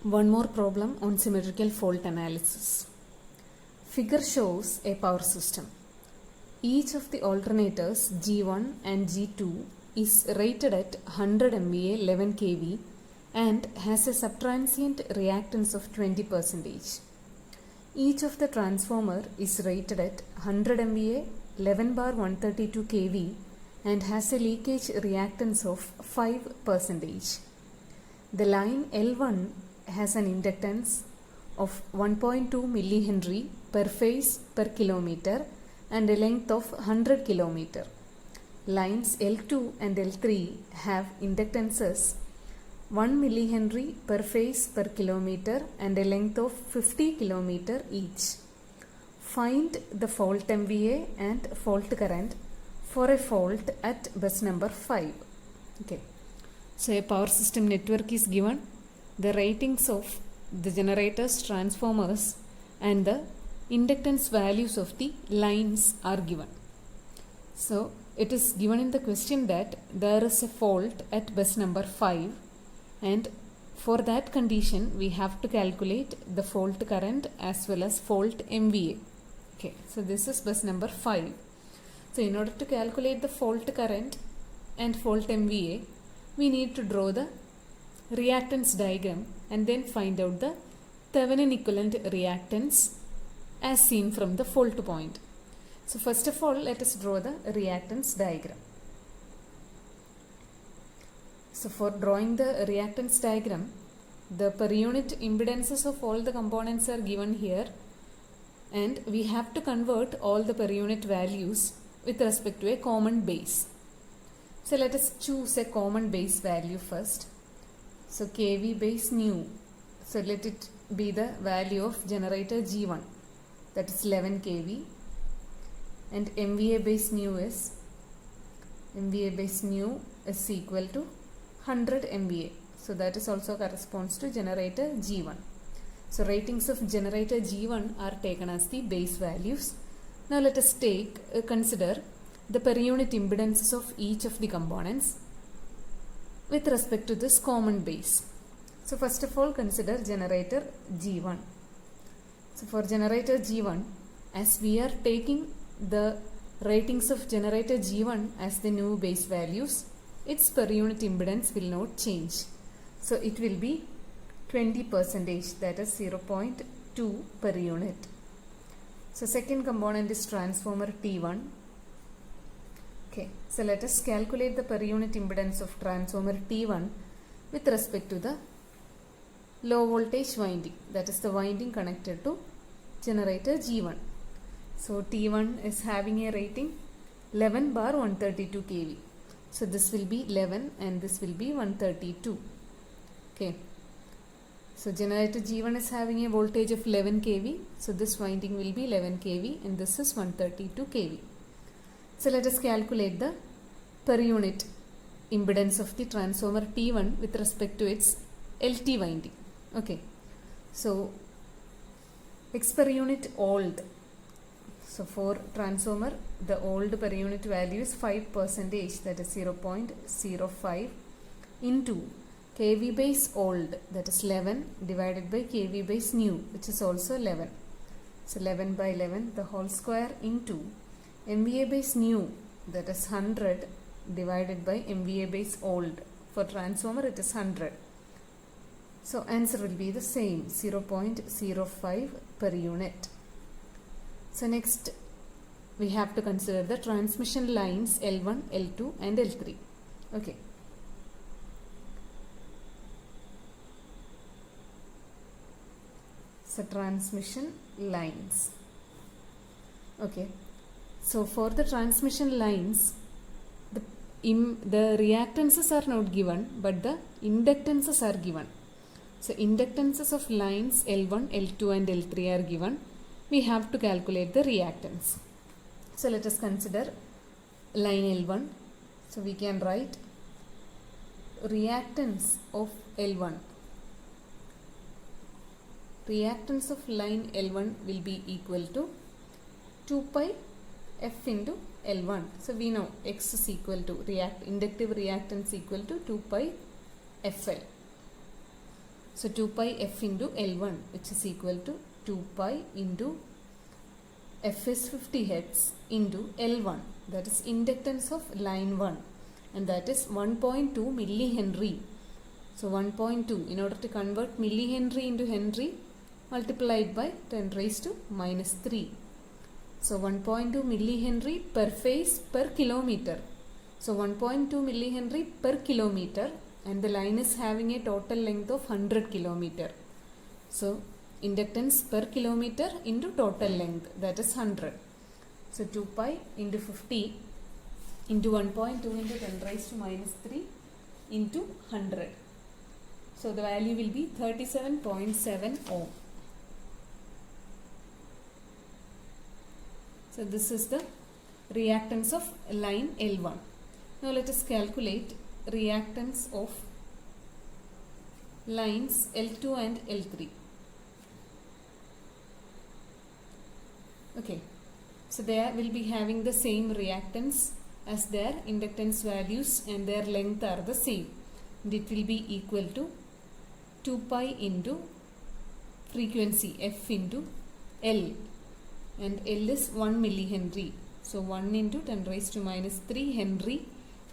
One more problem on symmetrical fault analysis. Figure shows a power system. Each of the alternators G1 and G2 is rated at 100 MVA 11 kV and has a subtransient reactance of 20%. Each of the transformer is rated at 100 MVA 11 bar 132 kV and has a leakage reactance of 5%. The line L1 has an inductance of 1.2 millihenry per phase per kilometer and a length of 100 kilometer. Lines L2 and L3 have inductances 1 millihenry per phase per kilometer and a length of 50 kilometer each. Find the fault MVA and fault current for a fault at bus number 5. Okay. So a power system network is given. The ratings of the generators, transformers and the inductance values of the lines are given. So it is given in the question that there is a fault at bus number 5 and for that condition we have to calculate the fault current as well as fault MVA. Okay, so this is bus number 5. So in order to calculate the fault current and fault MVA, we need to draw the reactance diagram and then find out the Thevenin equivalent reactance as seen from the fault point. So first of all, let us draw the reactance diagram. So for drawing the reactance diagram, the per unit impedances of all the components are given here and we have to convert all the per unit values with respect to a common base. So let us choose a common base value first. So kV base nu, so let it be the value of generator G1, that is 11 kV, and MVA base nu is equal to 100 MVA, so that is also corresponds to generator G1. So ratings of generator G1 are taken as the base values. Now let us consider the per unit impedances of each of the components with respect to this common base. So first of all, consider generator G1. So for generator G1, as we are taking the ratings of generator G1 as the new base values, its per unit impedance will not change. So it will be 20%, that is 0.2 per unit. So second component is transformer T1. Okay, so let us calculate the per unit impedance of transformer T1 with respect to the low voltage winding, that is the winding connected to generator G1. So T1 is having a rating 11 bar 132 kV. So this will be 11 and this will be 132. Okay. So generator G1 is having a voltage of 11 kV. So this winding will be 11 kV and this is 132 kV. So let us calculate the per unit impedance of the transformer T1 with respect to its LT winding. Okay. So X per unit old. So for transformer, the old per unit value is 5%, that is 0.05 into kV base old, that is 11 divided by kV base new, which is also 11. So 11 by 11 the whole square into MVA base new, that is 100 divided by MVA base old. For transformer it is 100. So answer will be the same, 0.05 per unit. So next we have to consider the transmission lines L1, L2 and L3. Okay. So transmission lines. Okay. So for the transmission lines, the reactances are not given, but the inductances are given. So inductances of lines L1, L2 and L3 are given. We have to calculate the reactance. So let us consider line L1. So we can write reactance of L1. Reactance of line L1 will be equal to 2 pi F into L1. So we know X is equal to inductive reactance equal to 2 pi FL. So 2 pi f into L1, which is equal to 2 pi into f is 50 hertz into L1, that is inductance of line 1, and that is 1.2 millihenry. So 1.2, in order to convert millihenry into henry, multiplied by 10 raised to minus 3. So 1.2 millihenry per phase per kilometer. So 1.2 millihenry per kilometer, and the line is having a total length of 100 kilometer. So inductance per kilometer into total length, that is 100. So 2 pi into 50 into 1.2 into 10 raised to minus 3 into 100. So the value will be 37.7 ohm. So this is the reactance of line L1. Now let us calculate reactance of lines L2 and L3. Okay, so they will be having the same reactance as their inductance values, and their length are the same. And it will be equal to 2 pi into frequency f into L, and L is 1 millihenry. So 1 into 10 raised to minus 3 henry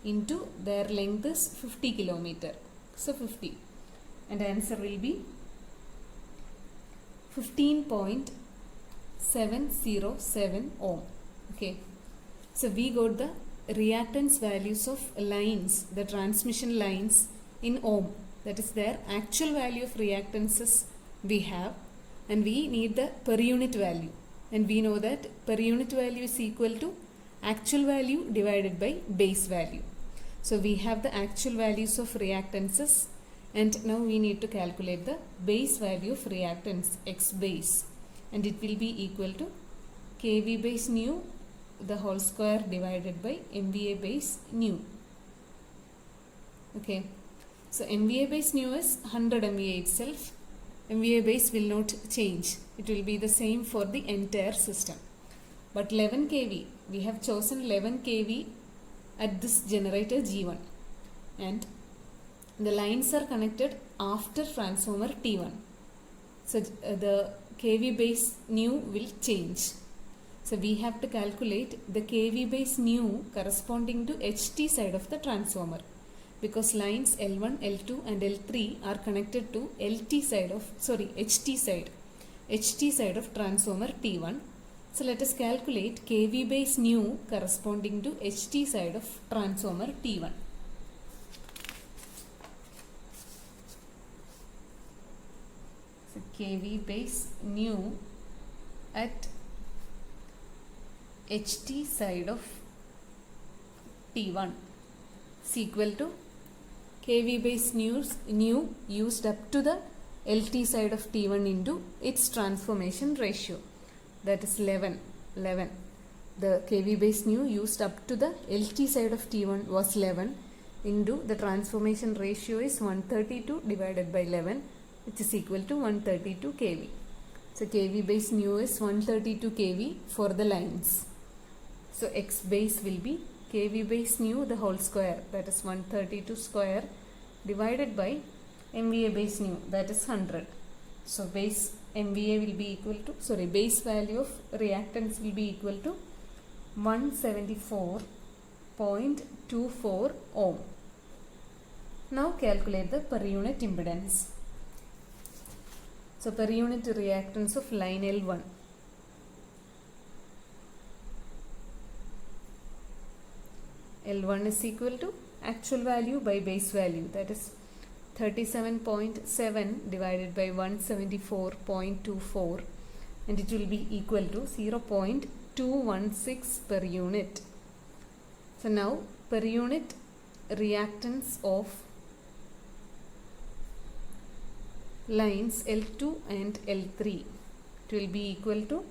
into their length is 50 kilometer. So 50, and answer will be 15.707 ohm. Okay, so we got the reactance values of lines, the transmission lines in ohm, that is their actual value of reactances we have, and we need the per unit value, and we know that per unit value is equal to actual value divided by base value. So we have the actual values of reactances, and now we need to calculate the base value of reactance X base, and it will be equal to kV base nu the whole square divided by MVA base nu. Okay, so MVA base nu is 100 MVA itself. MVA base will not change, it will be the same for the entire system. But 11 kV, we have chosen 11 kV at this generator G1, and the lines are connected after transformer T1. So the kV base nu will change. So we have to calculate the kV base nu corresponding to HT side of the transformer, because lines L1, L2 and L3 are connected to HT side of transformer T1. So let us calculate kV base nu corresponding to HT side of transformer T1. So kV base nu at HT side of T1 is equal to kV base nu used up to the LT side of T1 into its transformation ratio, that is 11. The kV base nu used up to the LT side of T1 was 11 into the transformation ratio is 132 divided by 11, which is equal to 132 kV. So kV base nu is 132 kV for the lines. So X base will be kV base nu the whole square, that is 132 square, divided by MVA base nu, that is 100. So base MVA will be equal to, base value of reactance will be equal to 174.24 ohm. Now calculate the per unit impedance. So per unit reactance of line L1. L1 is equal to actual value by base value, that is 37.7 divided by 174.24, and it will be equal to 0.216 per unit. So now per unit reactance of lines L2 and L3, it will be equal to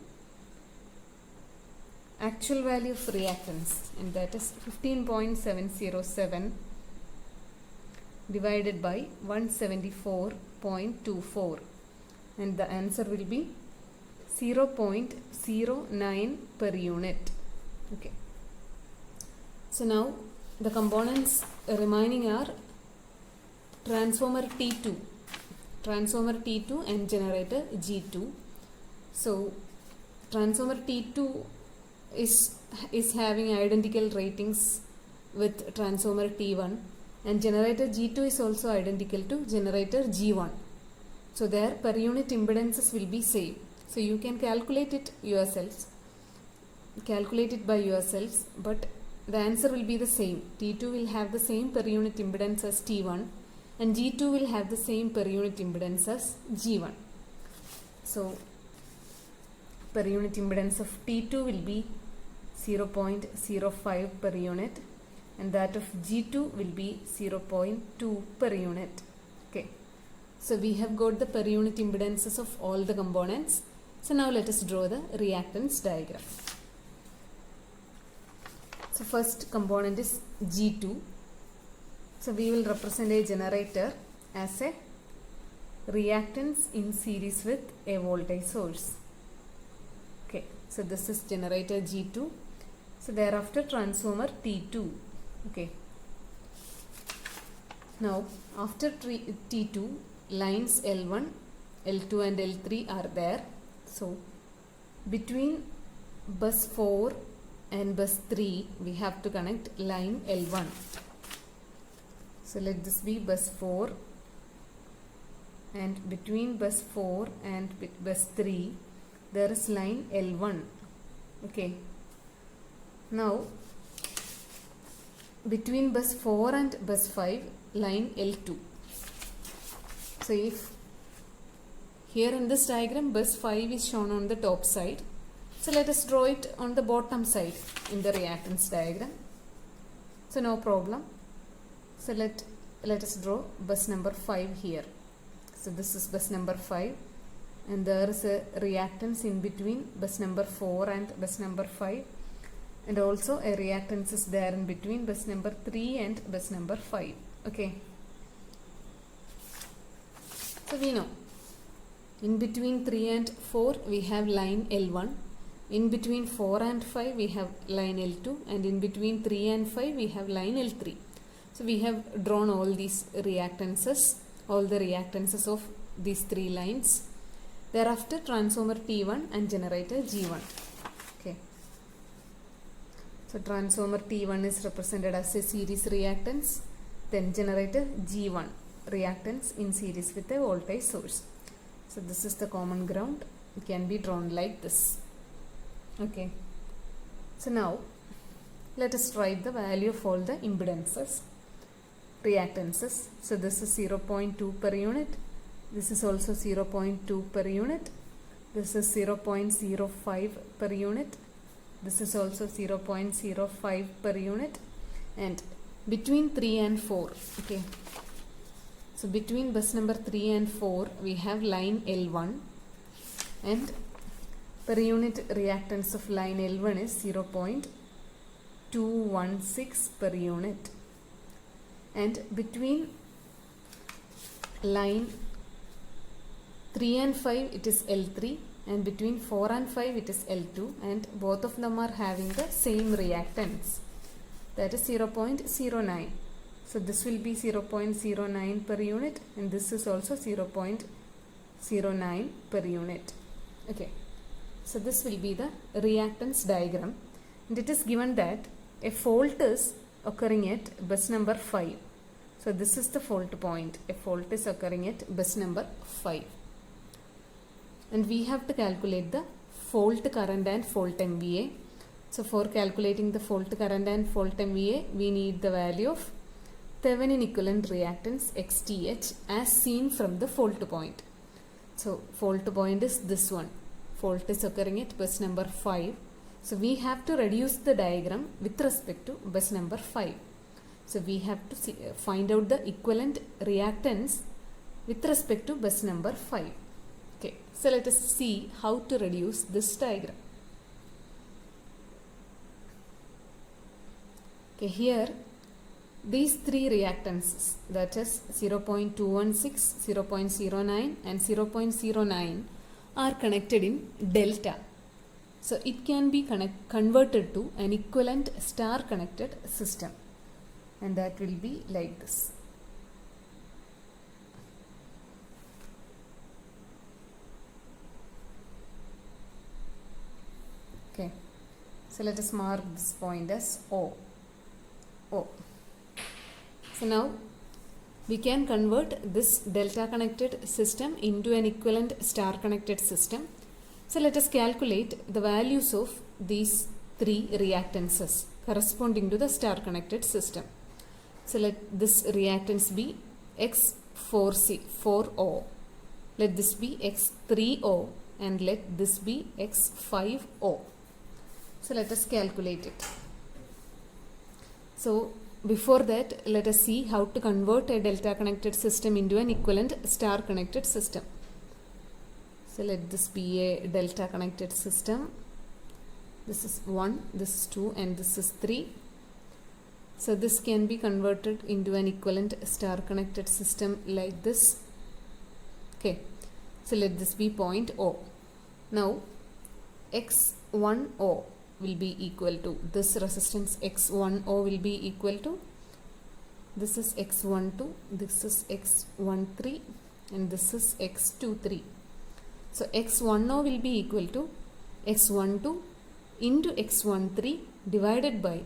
actual value of reactance, and that is 15.707 divided by 174.24, and the answer will be 0.09 per unit. Okay. So now the components remaining are transformer T2. transformer T2 and generator G2. So transformer T2 is having identical ratings with transformer T1, and generator G2 is also identical to generator G1. So their per unit impedances will be same. So you can calculate it yourselves. Calculate it by yourselves, but the answer will be the same. T2 will have the same per unit impedance as T1, and G2 will have the same per unit impedance as G1. So per unit impedance of T2 will be 0.05 per unit, and that of G2 will be 0.2 per unit. Okay. So we have got the per unit impedances of all the components. So now let us draw the reactance diagram. So first component is G2. So we will represent a generator as a reactance in series with a voltage source. Okay, so this is generator G2. So thereafter transformer T2. Okay. Now after T2, lines L1, L2 and L3 are there. So between bus 4 and bus 3 we have to connect line L1. So let this be bus 4, and between bus 4 and bus 3 there is line L1. Okay. Now between bus 4 and bus 5 line L2. So if here in this diagram bus 5 is shown on the top side, so let us draw it on the bottom side in the reactance diagram. So no problem. So let us draw bus number 5 here. So this is bus number 5, and there is a reactance in between bus number 4 and bus number 5, and also a reactance is there in between bus number 3 and bus number 5. Okay. So we know in between 3 and 4 we have line L1. In between 4 and 5 we have line L2, and in between 3 and 5 we have line L3. So we have drawn all these reactances, all the reactances of these 3 lines. Thereafter transformer T1 and generator G1. Okay. So transformer T1 is represented as a series reactance, then generator G1 reactance in series with a voltage source. So this is the common ground. It can be drawn like this. Okay. So now let us write the value of all the impedances, reactances. So this is 0.2 per unit. This is also 0.2 per unit. This is 0.05 per unit. This is also 0.05 per unit. And between 3 and 4. Okay. So between bus number 3 and 4 we have line L1, and per unit reactance of line L1 is 0.216 per unit, and between line 3 and 5 it is L3, and between 4 and 5 it is L2, and both of them are having the same reactance, that is 0.09. So this will be 0.09 per unit, and this is also 0.09 per unit. Okay. So this will be the reactance diagram, and it is given that a fault is occurring at bus number 5. So this is the fault point. A fault is occurring at bus number 5. And we have to calculate the fault current and fault MVA. So for calculating the fault current and fault MVA, we need the value of Thevenin equivalent reactance XTH as seen from the fault point. So fault point is this one. Fault is occurring at bus number 5. So we have to reduce the diagram with respect to bus number 5. So we have to find out the equivalent reactance with respect to bus number 5. Okay. So let us see how to reduce this diagram. Okay, here these 3 reactances, that is 0.216, 0.09 and 0.09 are connected in delta. So it can be converted to an equivalent star connected system, and that will be like this. Okay, so let us mark this point as O. O. So now we can convert this delta connected system into an equivalent star connected system. So let us calculate the values of these three reactances corresponding to the star connected system. So let this reactance be X4O. Let this be X3O and let this be X5O. So let us calculate it. So before that, let us see how to convert a delta connected system into an equivalent star connected system. So let this be a delta connected system. This is 1, this is 2 and this is 3. So this can be converted into an equivalent star connected system like this. Okay, so let this be point O. Now X1O will be equal to, this resistance X1O will be equal to, this is X12, this is X13 and this is X23. So X10 will be equal to X12 into X13 divided by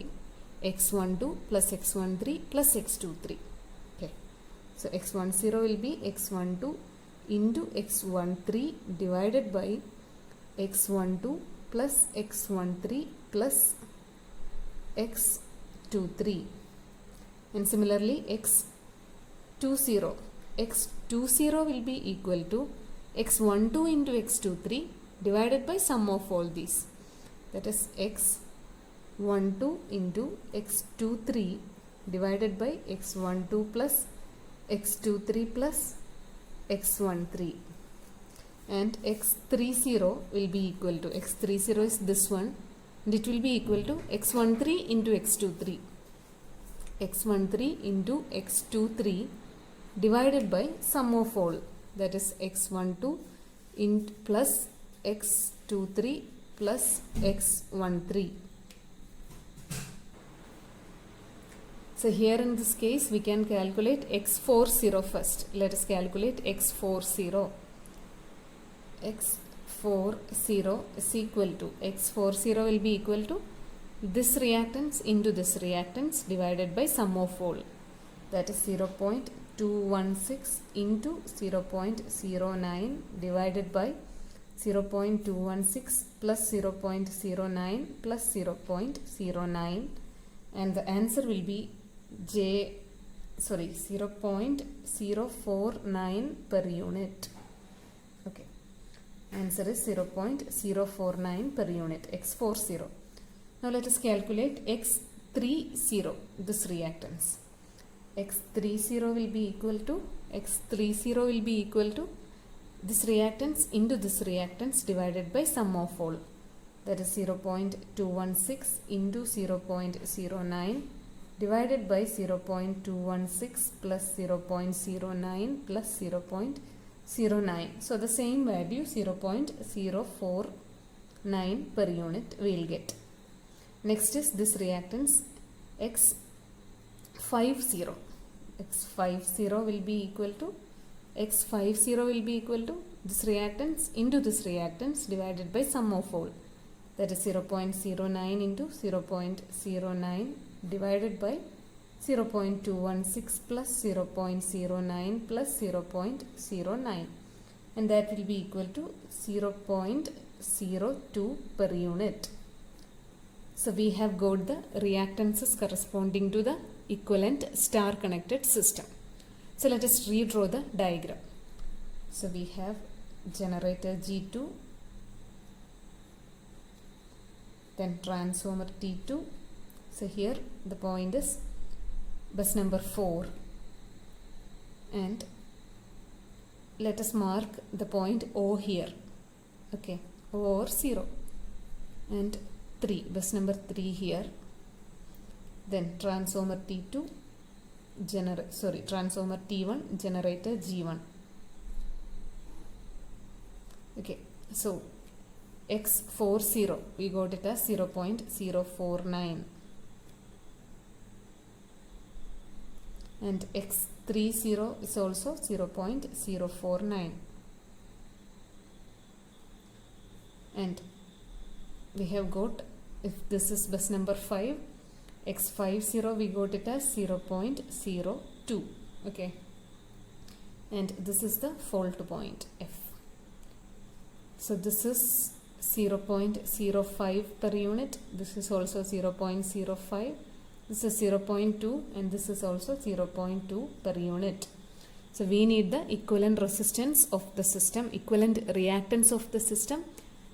X12 plus X13 plus X23. Okay, so X10 will be X12 into X13 divided by X12 plus X13 plus X23, and similarly X20 will be equal to X12 into X23 divided by sum of all these, that is X12 into X23 divided by X12 plus X23 plus X13, and X30 will be equal to, X30 is this one and it will be equal to X13 into X23, X13 into X23 divided by sum of all, that is X12 plus X23 plus X13. So here in this case we can calculate X40 first. Let us calculate X40. X40 is equal to, X40 will be equal to this reactance into this reactance divided by sum of all, that is 0.216 into 0.09 divided by 0.216 plus 0.09 plus 0.09, and the answer will be 0.049 per unit. Okay, answer is 0.049 per unit, X40. Now let us calculate X30, this reactance. X30 will be equal to, this reactance into this reactance divided by sum of all, that is 0.216 into 0.09 divided by 0.216 plus 0.09 plus 0.09. So the same value 0.049 per unit we will get. Next is this reactance X50. X50 will be equal to, this reactance into this reactance divided by sum of all, that is 0.09 into 0.09 divided by 0.216 plus 0.09 plus 0.09, and that will be equal to 0.02 per unit. So we have got the reactances corresponding to the equivalent star connected system. So let us redraw the diagram. So we have generator G2, then transformer T2. So here the point is bus number 4, and let us mark the point O here. Okay, O or 0, and 3, bus number 3 here. Then transformer T2, transformer T1, generator G1. Okay, so X40 we got it as 0.049, and X30 is also 0.049, and we have got, if this is bus number 5, x50 we got it as 0.02. Okay, and this is the fault point F. So this is 0.05 per unit, this is also 0.05, this is 0.2, and this is also 0.2 per unit. So we need the equivalent resistance of the system, equivalent reactance of the system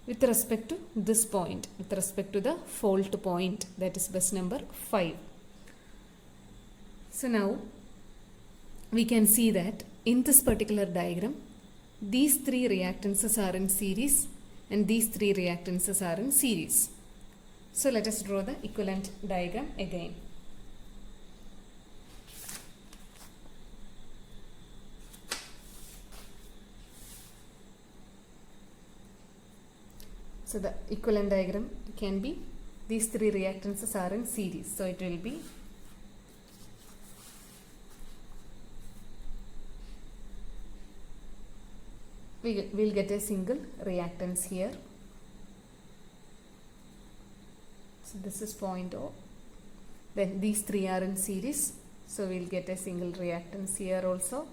with respect to this point, with respect to the fault point, that is bus number 5. So now we can see that in this particular diagram, these three reactances are in series and these three reactances are in series. So let us draw the equivalent diagram again. So the equivalent diagram can be, these three reactances are in series. So it will be we will get a single reactance here. So this is point O. Then these three are in series. So we will get a single reactance here also.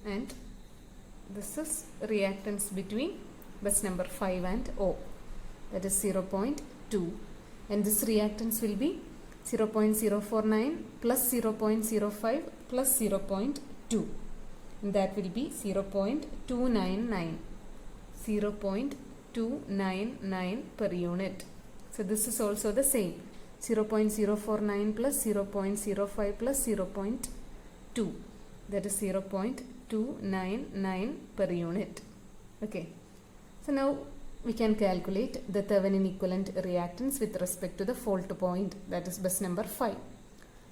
And this is reactance between bus number 5 and O, that is 0.2, and this reactance will be 0.049 plus 0.05 plus 0.2, and that will be 0.299 per unit. So this is also the same, 0.049 plus 0.05 plus 0.2, that is 0.299 per unit. Okay, so now we can calculate the Thevenin equivalent reactance with respect to the fault point, that is bus number 5.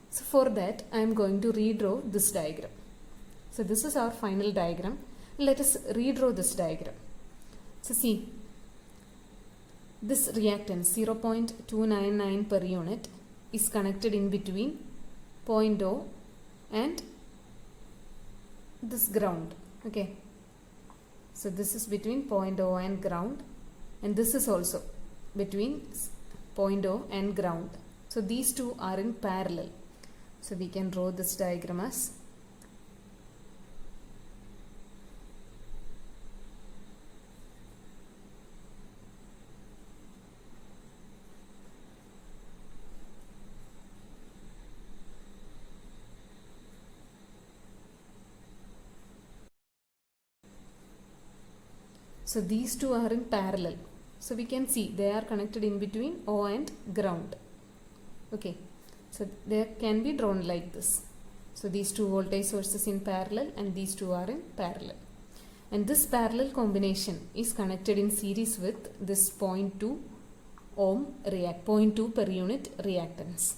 So for that I am going to redraw this diagram. So this is our final diagram. Let us redraw this diagram. So see, this reactance 0.299 per unit is connected in between point O and this ground. Okay, so this is between point O and ground, and this is also between point O and ground. So these two are in parallel. So we can draw this diagram as so these two are in parallel. So we can see they are connected in between O and ground. Okay, so they can be drawn like this. So these two voltage sources in parallel and these two are in parallel. And this parallel combination is connected in series with this 0.2 ohm 0.2 per unit reactance.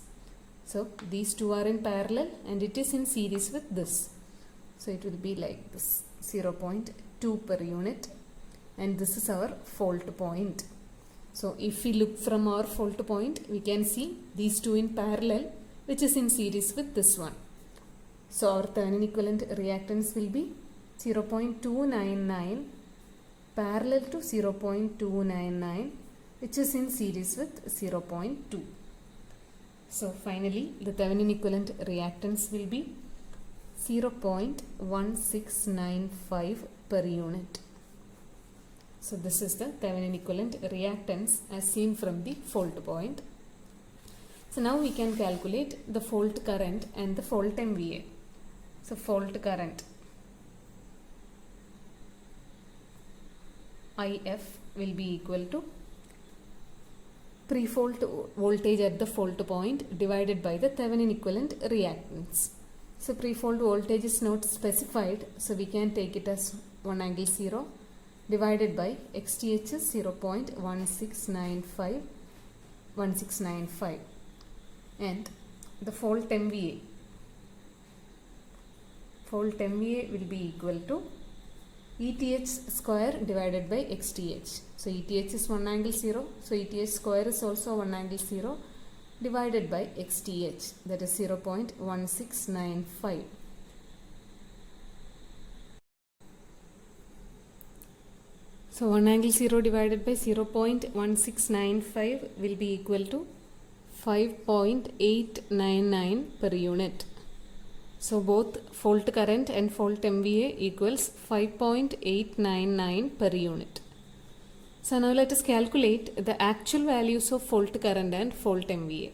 So these two are in parallel and it is in series with this. So it will be like this, 0.2 per unit. And this is our fault point. So if we look from our fault point, we can see these two in parallel, which is in series with this one. So our Thevenin equivalent reactance will be 0.299 parallel to 0.299, which is in series with 0.2. So finally the Thevenin equivalent reactance will be 0.1695 per unit. So this is the Thevenin equivalent reactance as seen from the fault point. So now we can calculate the fault current and the fault MVA. So fault current IF will be equal to pre-fault voltage at the fault point divided by the Thevenin equivalent reactance. So pre-fault voltage is not specified, so we can take it as 1 angle 0 divided by XTH is 0.1695 and the fault MVA will be equal to ETH square divided by XTH. So ETH is 1 angle 0, so ETH square is also 1 angle 0 divided by XTH, that is So 1 angle 0 divided by 0.1695 will be equal to 5.899 per unit. So both fault current and fault MVA equals 5.899 per unit. So now let us calculate the actual values of fault current and fault MVA.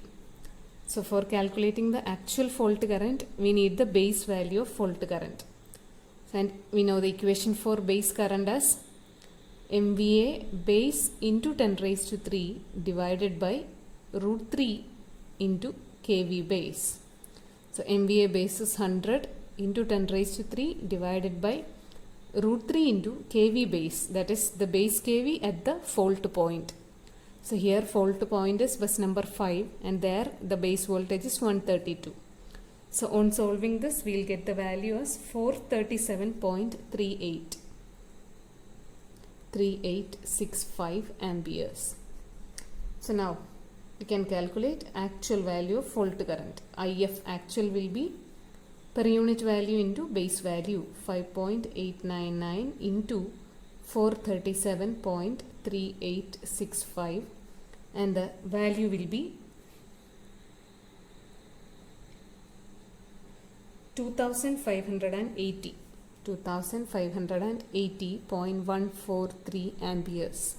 So for calculating the actual fault current, we need the base value of fault current. And we know the equation for base current as MVA base into 10 raised to 3 divided by root 3 into kV base. So MVA base is 100 into 10 raised to 3 divided by root 3 into kV base, that is the base kV at the fault point. So here fault point is bus number 5 and there the base voltage is 132. So on solving this, we will get the value as 437.3865 amperes. So now we can calculate actual value of fault current. IF actual will be per unit value into base value 5.899 into 437.3865 and the value will be 2580.143 amperes.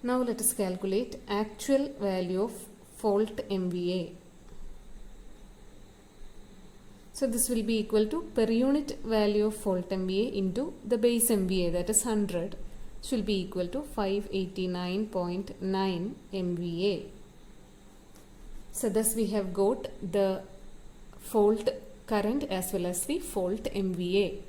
Now let us calculate actual value of fault MVA. So this will be equal to per unit value of fault MVA into the base MVA, that is 100, which will be equal to 589.9 MVA. So thus we have got the fault current as well as the fault MVA.